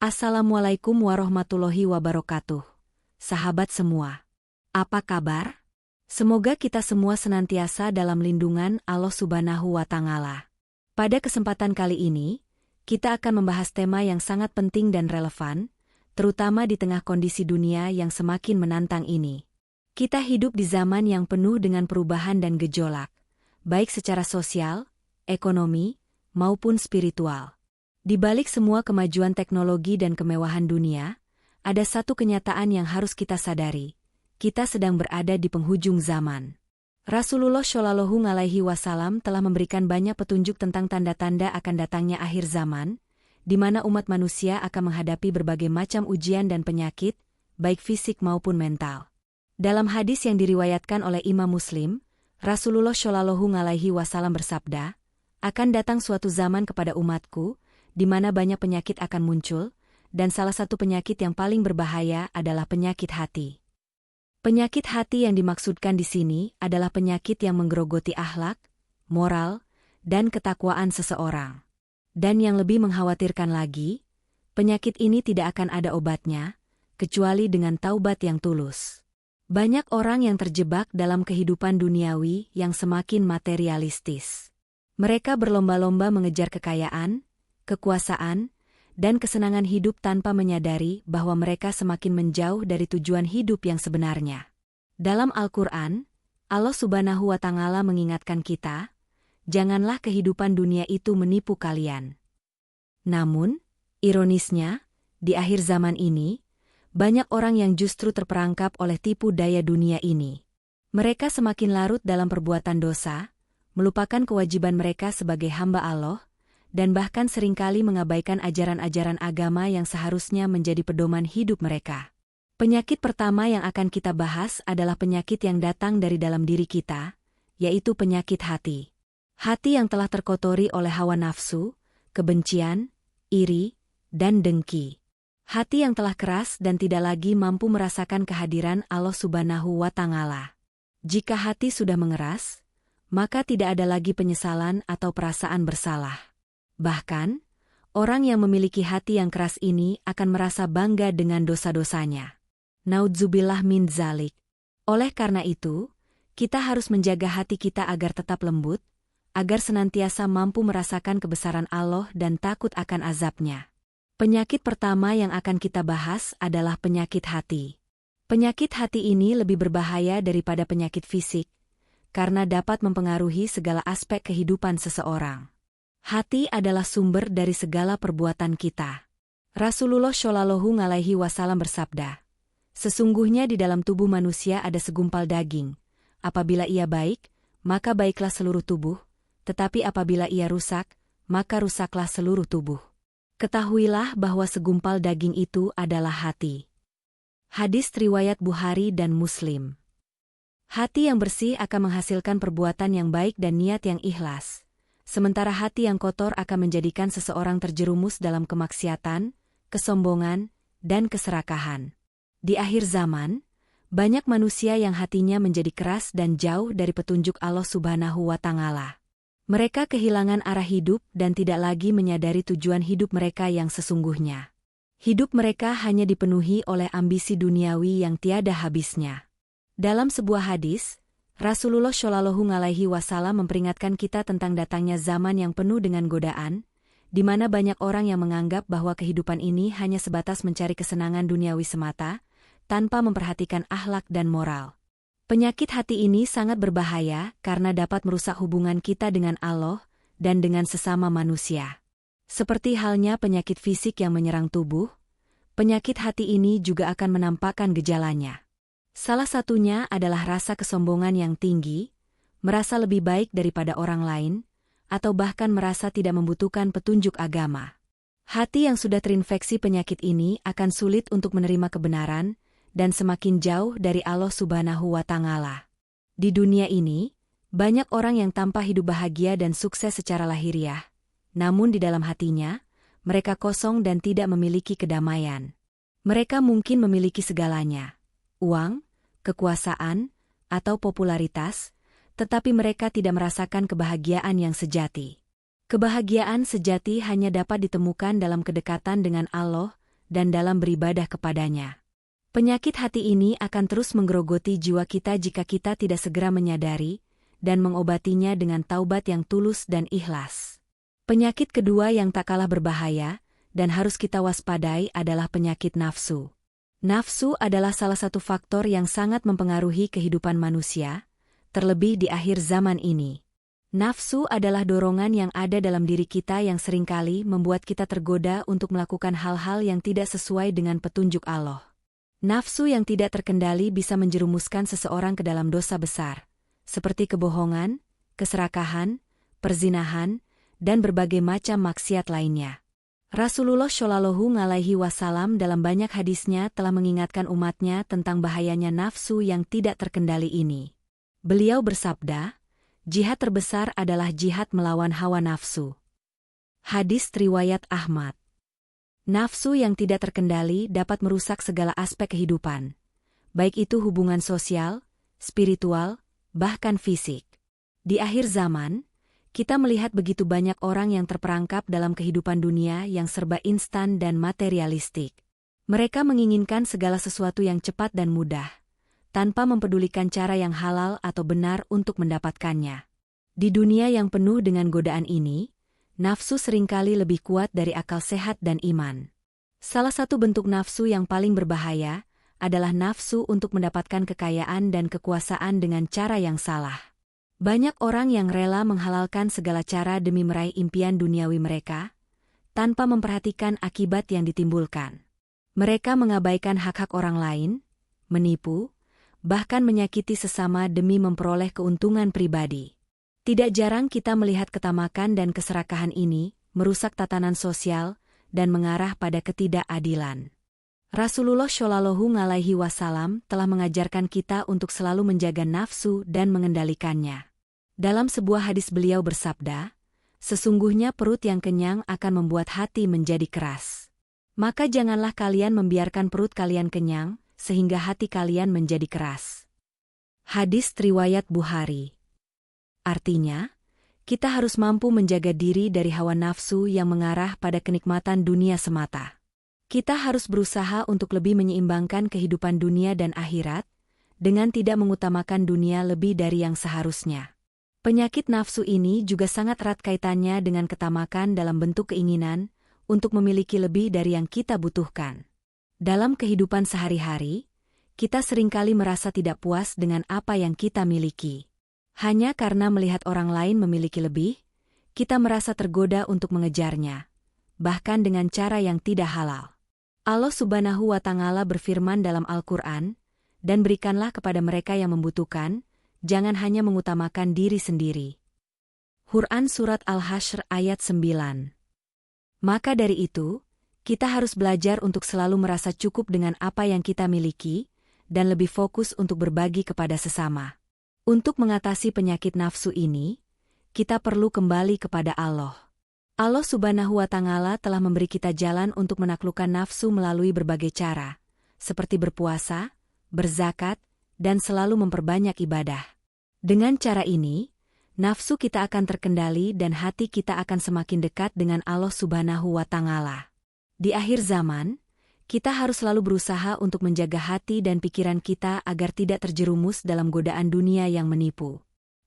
Assalamualaikum warahmatullahi wabarakatuh. Sahabat semua, apa kabar? Semoga kita semua senantiasa dalam lindungan Allah Subhanahu wa Ta'ala. Pada kesempatan kali ini, kita akan membahas tema yang sangat penting dan relevan, terutama di tengah kondisi dunia yang semakin menantang ini. Kita hidup di zaman yang penuh dengan perubahan dan gejolak, baik secara sosial, ekonomi, maupun spiritual. Di balik semua kemajuan teknologi dan kemewahan dunia, ada satu kenyataan yang harus kita sadari. Kita sedang berada di penghujung zaman. Rasulullah Shallallahu Alaihi Wasallam telah memberikan banyak petunjuk tentang tanda-tanda akan datangnya akhir zaman, di mana umat manusia akan menghadapi berbagai macam ujian dan penyakit, baik fisik maupun mental. Dalam hadis yang diriwayatkan oleh Imam Muslim, Rasulullah Shallallahu Alaihi Wasallam bersabda, "Akan datang suatu zaman kepada umatku, di mana banyak penyakit akan muncul, dan salah satu penyakit yang paling berbahaya adalah penyakit hati." Penyakit hati yang dimaksudkan di sini adalah penyakit yang menggerogoti akhlak, moral, dan ketakwaan seseorang. Dan yang lebih mengkhawatirkan lagi, penyakit ini tidak akan ada obatnya, kecuali dengan taubat yang tulus. Banyak orang yang terjebak dalam kehidupan duniawi yang semakin materialistis. Mereka berlomba-lomba mengejar kekayaan, kekuasaan, dan kesenangan hidup tanpa menyadari bahwa mereka semakin menjauh dari tujuan hidup yang sebenarnya. Dalam Al-Quran, Allah Subhanahu wa Ta'ala mengingatkan kita, janganlah kehidupan dunia itu menipu kalian. Namun, ironisnya, di akhir zaman ini, banyak orang yang justru terperangkap oleh tipu daya dunia ini. Mereka semakin larut dalam perbuatan dosa, melupakan kewajiban mereka sebagai hamba Allah, dan bahkan seringkali mengabaikan ajaran-ajaran agama yang seharusnya menjadi pedoman hidup mereka. Penyakit pertama yang akan kita bahas adalah penyakit yang datang dari dalam diri kita, yaitu penyakit hati. Hati yang telah terkotori oleh hawa nafsu, kebencian, iri, dan dengki. Hati yang telah keras dan tidak lagi mampu merasakan kehadiran Allah Subhanahu wa Ta'ala. Jika hati sudah mengeras, maka tidak ada lagi penyesalan atau perasaan bersalah. Bahkan, orang yang memiliki hati yang keras ini akan merasa bangga dengan dosa-dosanya. Naudzubillah min dzalik. Oleh karena itu, kita harus menjaga hati kita agar tetap lembut, agar senantiasa mampu merasakan kebesaran Allah dan takut akan azabnya. Penyakit pertama yang akan kita bahas adalah penyakit hati. Penyakit hati ini lebih berbahaya daripada penyakit fisik, karena dapat mempengaruhi segala aspek kehidupan seseorang. Hati adalah sumber dari segala perbuatan kita. Rasulullah Shallallahu Alaihi Wasallam bersabda, "Sesungguhnya di dalam tubuh manusia ada segumpal daging. Apabila ia baik, maka baiklah seluruh tubuh, tetapi apabila ia rusak, maka rusaklah seluruh tubuh. Ketahuilah bahwa segumpal daging itu adalah hati." Hadis riwayat Bukhari dan Muslim. Hati yang bersih akan menghasilkan perbuatan yang baik dan niat yang ikhlas. Sementara hati yang kotor akan menjadikan seseorang terjerumus dalam kemaksiatan, kesombongan, dan keserakahan. Di akhir zaman, banyak manusia yang hatinya menjadi keras dan jauh dari petunjuk Allah Subhanahu wa Ta'ala. Mereka kehilangan arah hidup dan tidak lagi menyadari tujuan hidup mereka yang sesungguhnya. Hidup mereka hanya dipenuhi oleh ambisi duniawi yang tiada habisnya. Dalam sebuah hadis, Rasulullah Shallallahu Alaihi Wasallam memperingatkan kita tentang datangnya zaman yang penuh dengan godaan, di mana banyak orang yang menganggap bahwa kehidupan ini hanya sebatas mencari kesenangan duniawi semata, tanpa memperhatikan akhlak dan moral. Penyakit hati ini sangat berbahaya karena dapat merusak hubungan kita dengan Allah dan dengan sesama manusia. Seperti halnya penyakit fisik yang menyerang tubuh, penyakit hati ini juga akan menampakkan gejalanya. Salah satunya adalah rasa kesombongan yang tinggi, merasa lebih baik daripada orang lain, atau bahkan merasa tidak membutuhkan petunjuk agama. Hati yang sudah terinfeksi penyakit ini akan sulit untuk menerima kebenaran, dan semakin jauh dari Allah Subhanahu wa Ta'ala. Di dunia ini, banyak orang yang tampak hidup bahagia dan sukses secara lahiriah, namun di dalam hatinya, mereka kosong dan tidak memiliki kedamaian. Mereka mungkin memiliki segalanya, uang, kekuasaan, atau popularitas, tetapi mereka tidak merasakan kebahagiaan yang sejati. Kebahagiaan sejati hanya dapat ditemukan dalam kedekatan dengan Allah dan dalam beribadah kepadanya. Penyakit hati ini akan terus menggerogoti jiwa kita jika kita tidak segera menyadari dan mengobatinya dengan taubat yang tulus dan ikhlas. Penyakit kedua yang tak kalah berbahaya dan harus kita waspadai adalah penyakit nafsu. Nafsu adalah salah satu faktor yang sangat mempengaruhi kehidupan manusia, terlebih di akhir zaman ini. Nafsu adalah dorongan yang ada dalam diri kita yang seringkali membuat kita tergoda untuk melakukan hal-hal yang tidak sesuai dengan petunjuk Allah. Nafsu yang tidak terkendali bisa menjerumuskan seseorang ke dalam dosa besar, seperti kebohongan, keserakahan, perzinahan, dan berbagai macam maksiat lainnya. Rasulullah Shallallahu Alaihi Wasallam dalam banyak hadisnya telah mengingatkan umatnya tentang bahayanya nafsu yang tidak terkendali ini. Beliau bersabda, jihad terbesar adalah jihad melawan hawa nafsu. Hadis riwayat Ahmad. Nafsu yang tidak terkendali dapat merusak segala aspek kehidupan, baik itu hubungan sosial, spiritual, bahkan fisik. Di akhir zaman, kita melihat begitu banyak orang yang terperangkap dalam kehidupan dunia yang serba instan dan materialistik. Mereka menginginkan segala sesuatu yang cepat dan mudah, tanpa mempedulikan cara yang halal atau benar untuk mendapatkannya. Di dunia yang penuh dengan godaan ini, nafsu seringkali lebih kuat dari akal sehat dan iman. Salah satu bentuk nafsu yang paling berbahaya adalah nafsu untuk mendapatkan kekayaan dan kekuasaan dengan cara yang salah. Banyak orang yang rela menghalalkan segala cara demi meraih impian duniawi mereka, tanpa memperhatikan akibat yang ditimbulkan. Mereka mengabaikan hak-hak orang lain, menipu, bahkan menyakiti sesama demi memperoleh keuntungan pribadi. Tidak jarang kita melihat ketamakan dan keserakahan ini merusak tatanan sosial dan mengarah pada ketidakadilan. Rasulullah Shallallahu Alaihi Wasallam telah mengajarkan kita untuk selalu menjaga nafsu dan mengendalikannya. Dalam sebuah hadis beliau bersabda, sesungguhnya perut yang kenyang akan membuat hati menjadi keras. Maka janganlah kalian membiarkan perut kalian kenyang, sehingga hati kalian menjadi keras. Hadis riwayat Bukhari. Artinya, kita harus mampu menjaga diri dari hawa nafsu yang mengarah pada kenikmatan dunia semata. Kita harus berusaha untuk lebih menyeimbangkan kehidupan dunia dan akhirat, dengan tidak mengutamakan dunia lebih dari yang seharusnya. Penyakit nafsu ini juga sangat erat kaitannya dengan ketamakan dalam bentuk keinginan untuk memiliki lebih dari yang kita butuhkan. Dalam kehidupan sehari-hari, kita seringkali merasa tidak puas dengan apa yang kita miliki. Hanya karena melihat orang lain memiliki lebih, kita merasa tergoda untuk mengejarnya, bahkan dengan cara yang tidak halal. Allah Subhanahu wa Ta'ala berfirman dalam Al-Quran, dan berikanlah kepada mereka yang membutuhkan, jangan hanya mengutamakan diri sendiri. Quran Surat Al-Hasyr ayat 9. Maka dari itu, kita harus belajar untuk selalu merasa cukup dengan apa yang kita miliki, dan lebih fokus untuk berbagi kepada sesama. Untuk mengatasi penyakit nafsu ini, kita perlu kembali kepada Allah. Allah Subhanahu wa Ta'ala telah memberi kita jalan untuk menaklukkan nafsu melalui berbagai cara, seperti berpuasa, berzakat, dan selalu memperbanyak ibadah. Dengan cara ini, nafsu kita akan terkendali dan hati kita akan semakin dekat dengan Allah Subhanahu wa Ta'ala. Di akhir zaman, kita harus selalu berusaha untuk menjaga hati dan pikiran kita agar tidak terjerumus dalam godaan dunia yang menipu.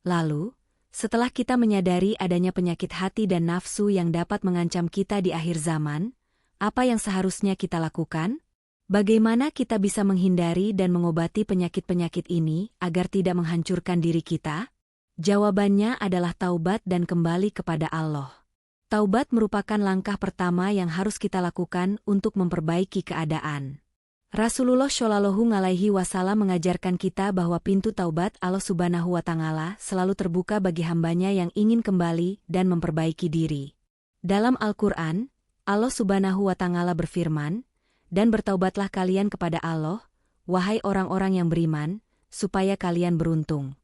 Lalu, setelah kita menyadari adanya penyakit hati dan nafsu yang dapat mengancam kita di akhir zaman, apa yang seharusnya kita lakukan? Bagaimana kita bisa menghindari dan mengobati penyakit-penyakit ini agar tidak menghancurkan diri kita? Jawabannya adalah taubat dan kembali kepada Allah. Taubat merupakan langkah pertama yang harus kita lakukan untuk memperbaiki keadaan. Rasulullah Shallallahu Alaihi Wasallam mengajarkan kita bahwa pintu taubat Allah Subhanahu wa Ta'ala selalu terbuka bagi hambanya yang ingin kembali dan memperbaiki diri. Dalam Al-Quran, Allah Subhanahu wa Ta'ala berfirman, dan bertaubatlah kalian kepada Allah, wahai orang-orang yang beriman, supaya kalian beruntung.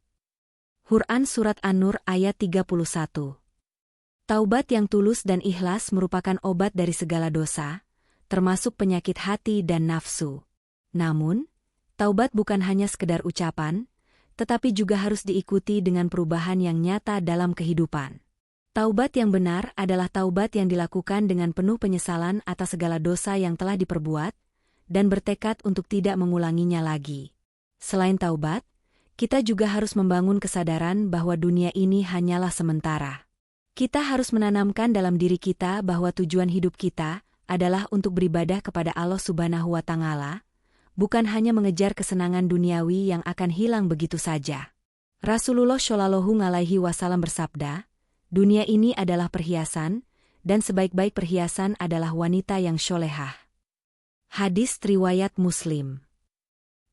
Quran Surat An-Nur ayat 31. Taubat yang tulus dan ikhlas merupakan obat dari segala dosa, termasuk penyakit hati dan nafsu. Namun, taubat bukan hanya sekedar ucapan, tetapi juga harus diikuti dengan perubahan yang nyata dalam kehidupan. Taubat yang benar adalah taubat yang dilakukan dengan penuh penyesalan atas segala dosa yang telah diperbuat, dan bertekad untuk tidak mengulanginya lagi. Selain taubat, kita juga harus membangun kesadaran bahwa dunia ini hanyalah sementara. Kita harus menanamkan dalam diri kita bahwa tujuan hidup kita adalah untuk beribadah kepada Allah Subhanahu wa Ta'ala, bukan hanya mengejar kesenangan duniawi yang akan hilang begitu saja. Rasulullah Shallallahu Alaihi Wasallam bersabda, dunia ini adalah perhiasan, dan sebaik-baik perhiasan adalah wanita yang sholehah. Hadis riwayat Muslim.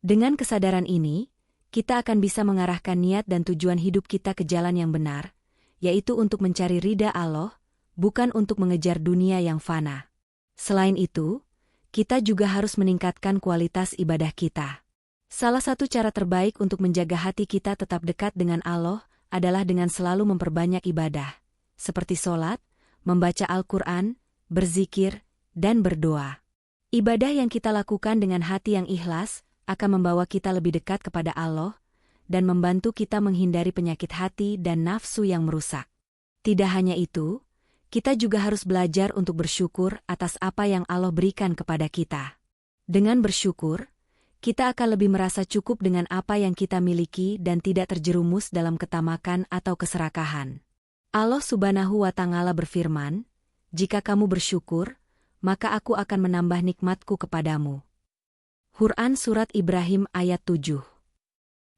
Dengan kesadaran ini, kita akan bisa mengarahkan niat dan tujuan hidup kita ke jalan yang benar, yaitu untuk mencari ridha Allah, bukan untuk mengejar dunia yang fana. Selain itu, kita juga harus meningkatkan kualitas ibadah kita. Salah satu cara terbaik untuk menjaga hati kita tetap dekat dengan Allah adalah dengan selalu memperbanyak ibadah, seperti sholat, membaca Al-Quran, berzikir, dan berdoa. Ibadah yang kita lakukan dengan hati yang ikhlas akan membawa kita lebih dekat kepada Allah dan membantu kita menghindari penyakit hati dan nafsu yang merusak. Tidak hanya itu, kita juga harus belajar untuk bersyukur atas apa yang Allah berikan kepada kita. Dengan bersyukur, kita akan lebih merasa cukup dengan apa yang kita miliki dan tidak terjerumus dalam ketamakan atau keserakahan. Allah Subhanahu wa Ta'ala berfirman, "Jika kamu bersyukur, maka aku akan menambah nikmatku kepadamu." Quran Surat Ibrahim ayat 7.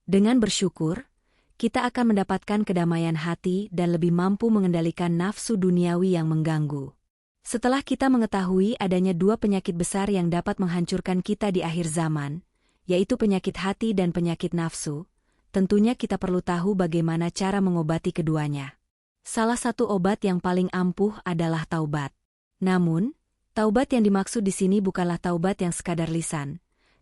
Dengan bersyukur, kita akan mendapatkan kedamaian hati dan lebih mampu mengendalikan nafsu duniawi yang mengganggu. Setelah kita mengetahui adanya dua penyakit besar yang dapat menghancurkan kita di akhir zaman, yaitu penyakit hati dan penyakit nafsu, tentunya kita perlu tahu bagaimana cara mengobati keduanya. Salah satu obat yang paling ampuh adalah taubat. Namun, taubat yang dimaksud di sini bukanlah taubat yang sekadar lisan,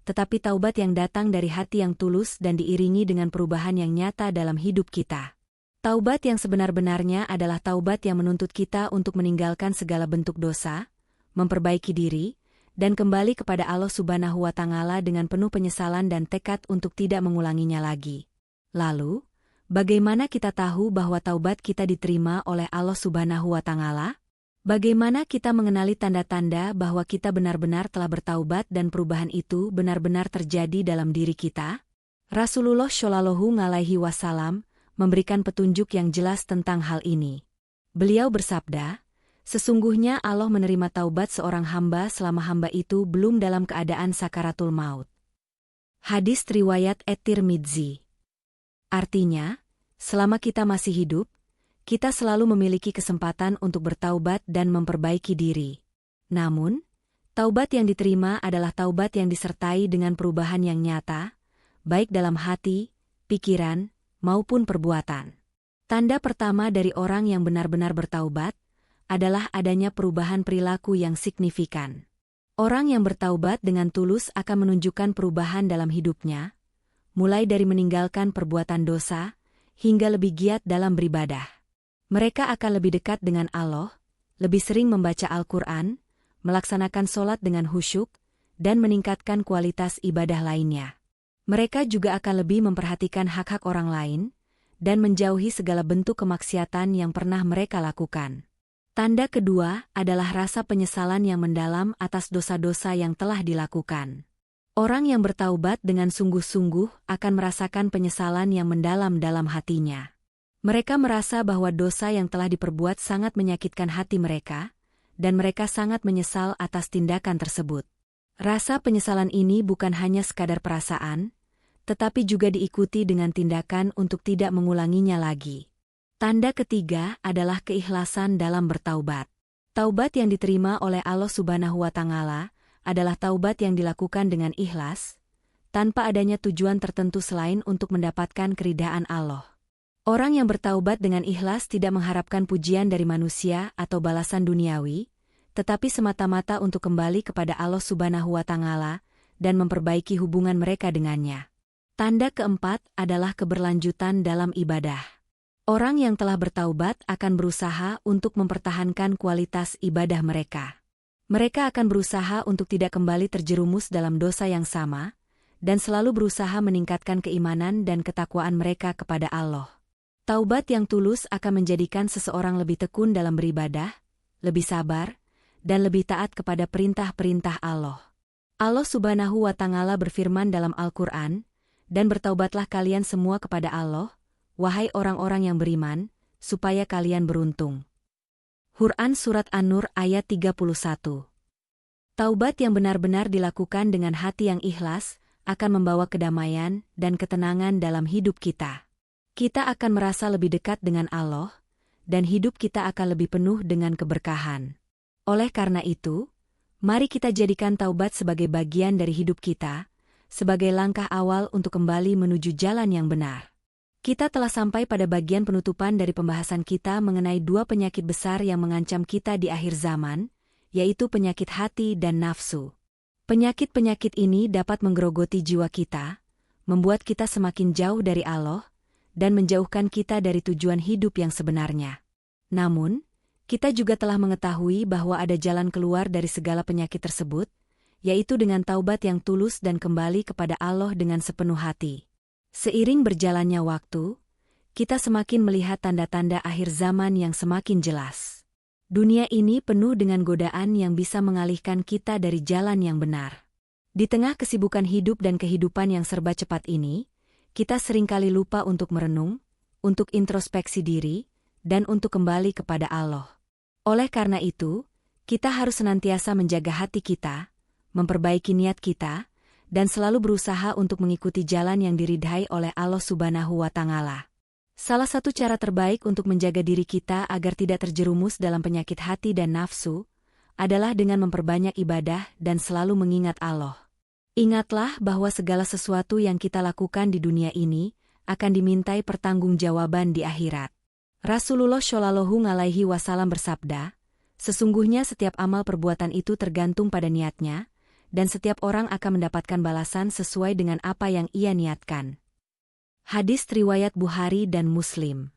tetapi taubat yang datang dari hati yang tulus dan diiringi dengan perubahan yang nyata dalam hidup kita. Taubat yang sebenar-benarnya adalah taubat yang menuntut kita untuk meninggalkan segala bentuk dosa, memperbaiki diri, dan kembali kepada Allah Subhanahu wa Ta'ala dengan penuh penyesalan dan tekad untuk tidak mengulanginya lagi. Lalu, bagaimana kita tahu bahwa taubat kita diterima oleh Allah Subhanahu wa Ta'ala? Bagaimana kita mengenali tanda-tanda bahwa kita benar-benar telah bertaubat dan perubahan itu benar-benar terjadi dalam diri kita? Rasulullah Shallallahu Alaihi Wasallam memberikan petunjuk yang jelas tentang hal ini. Beliau bersabda, "Sesungguhnya Allah menerima taubat seorang hamba selama hamba itu belum dalam keadaan sakaratul maut." Hadis riwayat At-Tirmidzi. Artinya, selama kita masih hidup, kita selalu memiliki kesempatan untuk bertaubat dan memperbaiki diri. Namun, taubat yang diterima adalah taubat yang disertai dengan perubahan yang nyata, baik dalam hati, pikiran, maupun perbuatan. Tanda pertama dari orang yang benar-benar bertaubat adalah adanya perubahan perilaku yang signifikan. Orang yang bertaubat dengan tulus akan menunjukkan perubahan dalam hidupnya, mulai dari meninggalkan perbuatan dosa, hingga lebih giat dalam beribadah. Mereka akan lebih dekat dengan Allah, lebih sering membaca Al-Quran, melaksanakan sholat dengan khusyuk, dan meningkatkan kualitas ibadah lainnya. Mereka juga akan lebih memperhatikan hak-hak orang lain, dan menjauhi segala bentuk kemaksiatan yang pernah mereka lakukan. Tanda kedua adalah rasa penyesalan yang mendalam atas dosa-dosa yang telah dilakukan. Orang yang bertaubat dengan sungguh-sungguh akan merasakan penyesalan yang mendalam dalam hatinya. Mereka merasa bahwa dosa yang telah diperbuat sangat menyakitkan hati mereka, dan mereka sangat menyesal atas tindakan tersebut. Rasa penyesalan ini bukan hanya sekadar perasaan, tetapi juga diikuti dengan tindakan untuk tidak mengulanginya lagi. Tanda ketiga adalah keikhlasan dalam bertaubat. Taubat yang diterima oleh Allah Subhanahu wa Ta'ala adalah taubat yang dilakukan dengan ikhlas, tanpa adanya tujuan tertentu selain untuk mendapatkan keridhaan Allah. Orang yang bertaubat dengan ikhlas tidak mengharapkan pujian dari manusia atau balasan duniawi, tetapi semata-mata untuk kembali kepada Allah Subhanahu wa Ta'ala dan memperbaiki hubungan mereka dengannya. Tanda keempat adalah keberlanjutan dalam ibadah. Orang yang telah bertaubat akan berusaha untuk mempertahankan kualitas ibadah mereka. Mereka akan berusaha untuk tidak kembali terjerumus dalam dosa yang sama, dan selalu berusaha meningkatkan keimanan dan ketakwaan mereka kepada Allah. Taubat yang tulus akan menjadikan seseorang lebih tekun dalam beribadah, lebih sabar, dan lebih taat kepada perintah-perintah Allah. Allah Subhanahu wa Ta'ala berfirman dalam Al-Quran, "Dan bertaubatlah kalian semua kepada Allah, wahai orang-orang yang beriman, supaya kalian beruntung." Quran Surat An-Nur ayat 31. Taubat yang benar-benar dilakukan dengan hati yang ikhlas, akan membawa kedamaian dan ketenangan dalam hidup kita. Kita akan merasa lebih dekat dengan Allah, dan hidup kita akan lebih penuh dengan keberkahan. Oleh karena itu, mari kita jadikan taubat sebagai bagian dari hidup kita, sebagai langkah awal untuk kembali menuju jalan yang benar. Kita telah sampai pada bagian penutupan dari pembahasan kita mengenai dua penyakit besar yang mengancam kita di akhir zaman, yaitu penyakit hati dan nafsu. Penyakit-penyakit ini dapat menggerogoti jiwa kita, membuat kita semakin jauh dari Allah, dan menjauhkan kita dari tujuan hidup yang sebenarnya. Namun, kita juga telah mengetahui bahwa ada jalan keluar dari segala penyakit tersebut, yaitu dengan taubat yang tulus dan kembali kepada Allah dengan sepenuh hati. Seiring berjalannya waktu, kita semakin melihat tanda-tanda akhir zaman yang semakin jelas. Dunia ini penuh dengan godaan yang bisa mengalihkan kita dari jalan yang benar. Di tengah kesibukan hidup dan kehidupan yang serba cepat ini, kita seringkali lupa untuk merenung, untuk introspeksi diri, dan untuk kembali kepada Allah. Oleh karena itu, kita harus senantiasa menjaga hati kita, memperbaiki niat kita, dan selalu berusaha untuk mengikuti jalan yang diridhai oleh Allah Subhanahu wa Ta'ala. Salah satu cara terbaik untuk menjaga diri kita agar tidak terjerumus dalam penyakit hati dan nafsu adalah dengan memperbanyak ibadah dan selalu mengingat Allah. Ingatlah bahwa segala sesuatu yang kita lakukan di dunia ini akan dimintai pertanggungjawaban di akhirat. Rasulullah Shallallahu Alaihi Wasallam bersabda, "Sesungguhnya setiap amal perbuatan itu tergantung pada niatnya, dan setiap orang akan mendapatkan balasan sesuai dengan apa yang ia niatkan." Hadis riwayat Bukhari dan Muslim.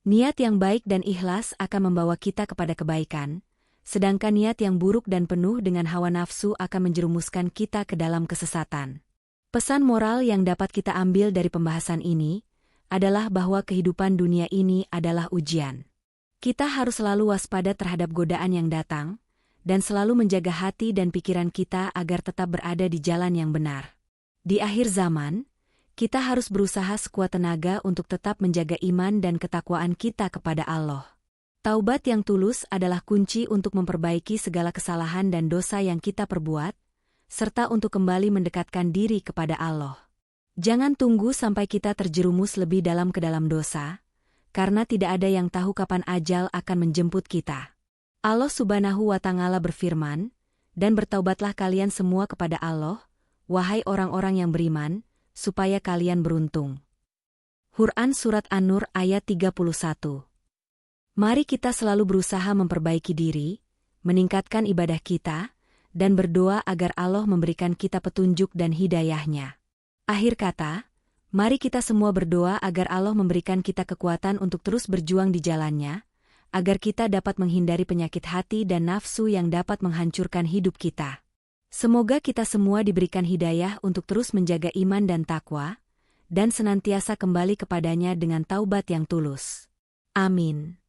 Niat yang baik dan ikhlas akan membawa kita kepada kebaikan, sedangkan niat yang buruk dan penuh dengan hawa nafsu akan menjerumuskan kita ke dalam kesesatan. Pesan moral yang dapat kita ambil dari pembahasan ini adalah bahwa kehidupan dunia ini adalah ujian. Kita harus selalu waspada terhadap godaan yang datang, dan selalu menjaga hati dan pikiran kita agar tetap berada di jalan yang benar. Di akhir zaman, kita harus berusaha sekuat tenaga untuk tetap menjaga iman dan ketakwaan kita kepada Allah. Taubat yang tulus adalah kunci untuk memperbaiki segala kesalahan dan dosa yang kita perbuat, serta untuk kembali mendekatkan diri kepada Allah. Jangan tunggu sampai kita terjerumus lebih dalam ke dalam dosa, karena tidak ada yang tahu kapan ajal akan menjemput kita. Allah Subhanahu wa Ta'ala berfirman, "Dan bertaubatlah kalian semua kepada Allah, wahai orang-orang yang beriman, supaya kalian beruntung." Quran Surat An-Nur ayat 31. Mari kita selalu berusaha memperbaiki diri, meningkatkan ibadah kita, dan berdoa agar Allah memberikan kita petunjuk dan hidayahnya. Akhir kata, mari kita semua berdoa agar Allah memberikan kita kekuatan untuk terus berjuang di jalannya, agar kita dapat menghindari penyakit hati dan nafsu yang dapat menghancurkan hidup kita. Semoga kita semua diberikan hidayah untuk terus menjaga iman dan takwa, dan senantiasa kembali kepadanya dengan taubat yang tulus. Amin.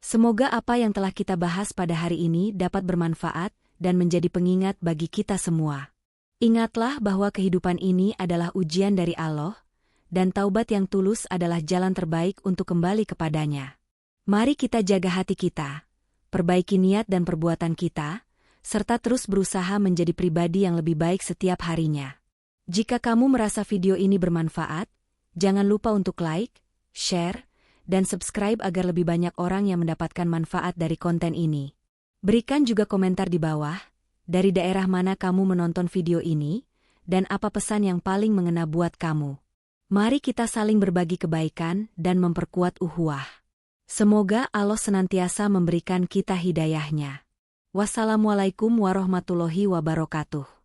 Semoga apa yang telah kita bahas pada hari ini dapat bermanfaat dan menjadi pengingat bagi kita semua. Ingatlah bahwa kehidupan ini adalah ujian dari Allah, dan taubat yang tulus adalah jalan terbaik untuk kembali kepadanya. Mari kita jaga hati kita, perbaiki niat dan perbuatan kita, serta terus berusaha menjadi pribadi yang lebih baik setiap harinya. Jika kamu merasa video ini bermanfaat, jangan lupa untuk like, share, dan subscribe agar lebih banyak orang yang mendapatkan manfaat dari konten ini. Berikan juga komentar di bawah, dari daerah mana kamu menonton video ini, dan apa pesan yang paling mengena buat kamu. Mari kita saling berbagi kebaikan dan memperkuat ukhuwah. Semoga Allah senantiasa memberikan kita hidayahnya. Wassalamualaikum warahmatullahi wabarakatuh.